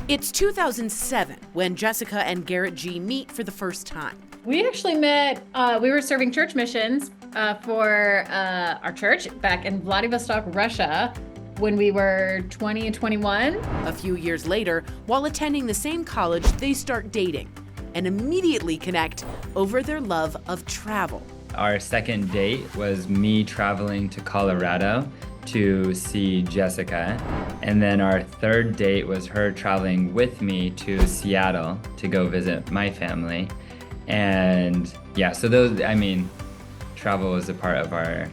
It's 2007 when Jessica and Garrett G meet for the first time. We actually met, we were serving church missions for our church back in Vladivostok, Russia, when we were 20 and 21. A few years later, while attending the same college, they start dating and immediately connect over their love of travel. Our second date was me traveling to Colorado to see Jessica. And then our third date was her traveling with me to Seattle to go visit my family. And yeah, so those, travel was a part of our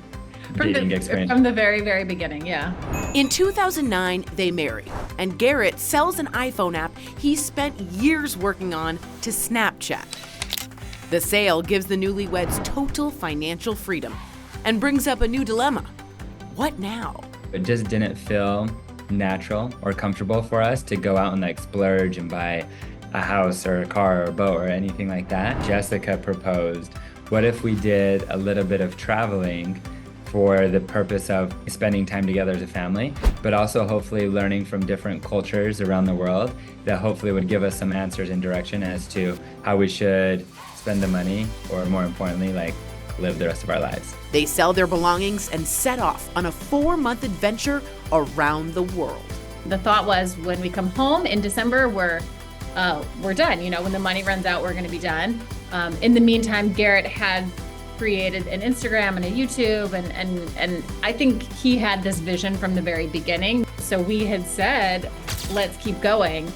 dating experience. From the very, very beginning, yeah. In 2009, they marry, and Garrett sells an iPhone app he spent years working on to Snapchat. The sale gives the newlyweds total financial freedom and brings up a new dilemma. What now? It just didn't feel natural or comfortable for us to go out and splurge and buy a house or a car or a boat or anything like that. Jessica proposed, what if we did a little bit of traveling for the purpose of spending time together as a family, but also hopefully learning from different cultures around the world that hopefully would give us some answers and direction as to how we should spend the money, or more importantly, live the rest of our lives. They sell their belongings and set off on a 4-month adventure around the world. The thought was, when we come home in December, we're done. When the money runs out, we're going to be done. In the meantime, Garrett had created an Instagram and a YouTube, and I think he had this vision from the very beginning. So we had said, let's keep going.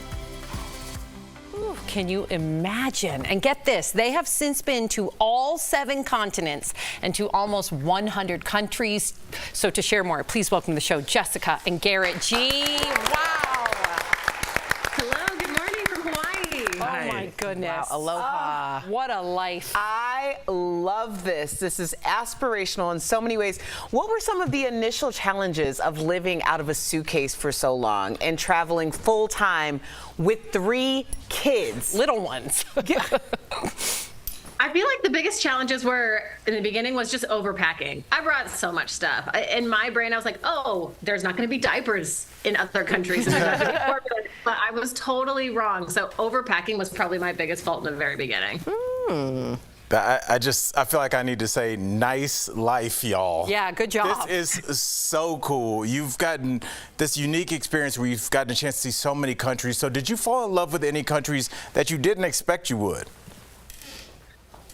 Can you imagine? And get this, they have since been to all 7 continents and to almost 100 countries. So to share more, please welcome to the show, Jessica and Garrett G. Wow. Hello, good morning from Hawaii. Oh my goodness. Wow, aloha. What a life. I love this. This is aspirational in so many ways. What were some of the initial challenges of living out of a suitcase for so long and traveling full time with 3 kids? Little ones. I feel like the biggest challenges were, in the beginning, was just overpacking. I brought so much stuff. In my brain, I was like, oh, there's not going to be diapers in other countries. But I was totally wrong. So overpacking was probably my biggest fault in the very beginning. I feel like I need to say nice life, y'all. Yeah, good job. This is so cool. You've gotten this unique experience where you've gotten a chance to see so many countries. So did you fall in love with any countries that you didn't expect you would?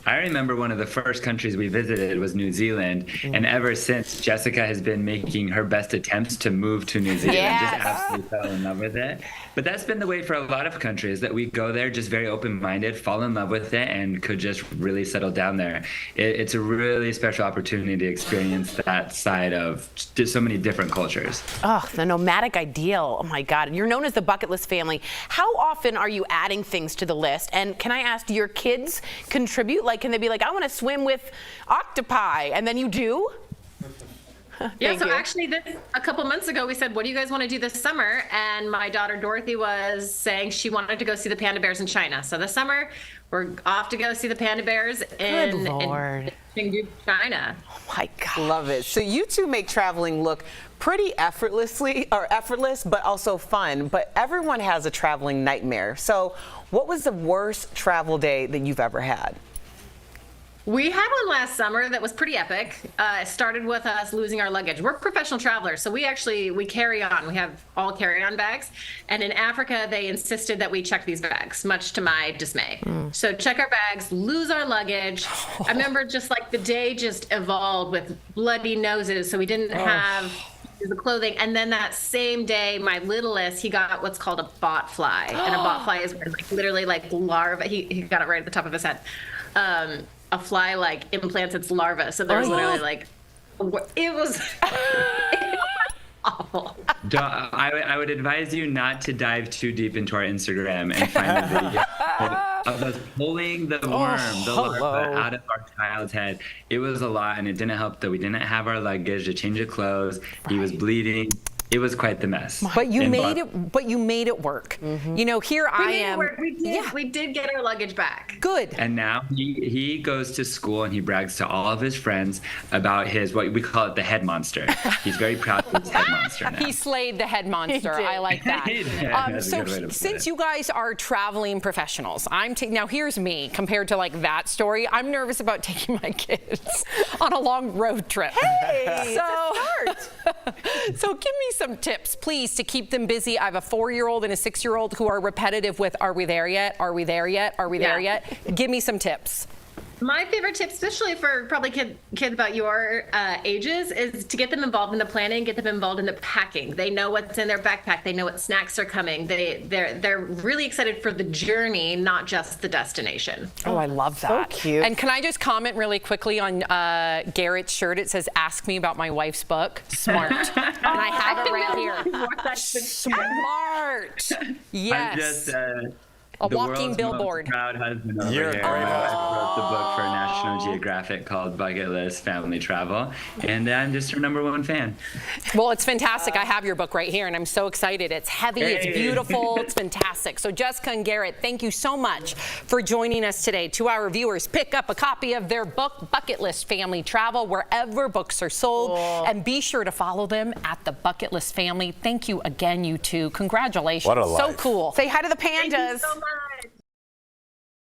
I remember one of the first countries we visited was New Zealand, and ever since, Jessica has been making her best attempts to move to New Zealand. Yes. Just absolutely fell in love with it. But that's been the way for a lot of countries, that we go there just very open-minded, fall in love with it, and could just really settle down there. It's a really special opportunity to experience that side of just so many different cultures. Oh, the nomadic ideal. Oh my God. You're known as the bucket list family. How often are you adding things to the list? And can I ask, do your kids contribute? Can they be like, I want to swim with octopi, and then you do? Yeah, so actually a couple months ago, we said, what do you guys want to do this summer? And my daughter Dorothy was saying she wanted to go see the panda bears in China. So this summer, we're off to go see the panda bears in Chengdu, China. Oh my God. Love it. So you two make traveling look pretty effortless, but also fun. But everyone has a traveling nightmare. So what was the worst travel day that you've ever had? We had one last summer that was pretty epic. It started with us losing our luggage. We're professional travelers, so we carry on. We have all carry-on bags. And in Africa, they insisted that we check these bags, much to my dismay. So check our bags, lose our luggage. I remember just the day just evolved with bloody noses, so we didn't have the clothing. And then that same day, my littlest, he got what's called a bot fly. And a bot fly is literally larva. He got it right at the top of his head. A fly implants its larva, so there's literally it was awful. I would advise you not to dive too deep into our Instagram and find a video of us pulling the worm, the larva, out of our child's head. It was a lot, and it didn't help that we didn't have our luggage to change of clothes. He was bleeding. it was quite the mess. But you made it. But you made it work. You know, here I am. We did get our luggage back. Good. And now he goes to school and he brags to all of his friends about his, what we call it, the head monster. He's very proud of his head monster now. He slayed the head monster. I like that. So since you guys are traveling professionals, now here's me compared to like that story. I'm nervous about taking my kids on a long road trip. Hey, so give me some tips, please, to keep them busy. I have a 4-year-old and a 6-year-old who are repetitive with, are we there yet? Are we there yet? Are we there yet? Give me some tips. My favorite tip, especially for probably kids about your ages, is to get them involved in the planning, get them involved in the packing. They know what's in their backpack. They know what snacks are coming. They're really excited for the journey, not just the destination. Oh, I love that. So cute. And can I just comment really quickly on Garrett's shirt? It says, "Ask me about my wife's book." Smart. And I have it right here. Smart. Yes. I'm just a the walking world's billboard. Most proud husband over You're here. a great My wife husband. wrote the book for National Geographic called Bucket List Family Travel, and I'm just her #1 fan. Well, it's fantastic. I have your book right here, and I'm so excited. It's heavy, it's beautiful, it's fantastic. So Jessica and Garrett, thank you so much for joining us today. To our viewers, pick up a copy of their book, Bucket List Family Travel, wherever books are sold, and be sure to follow them at the Bucket List Family. Thank you again, you two. Congratulations. What a So life. cool. Say hi to the Thank you pandas. so much.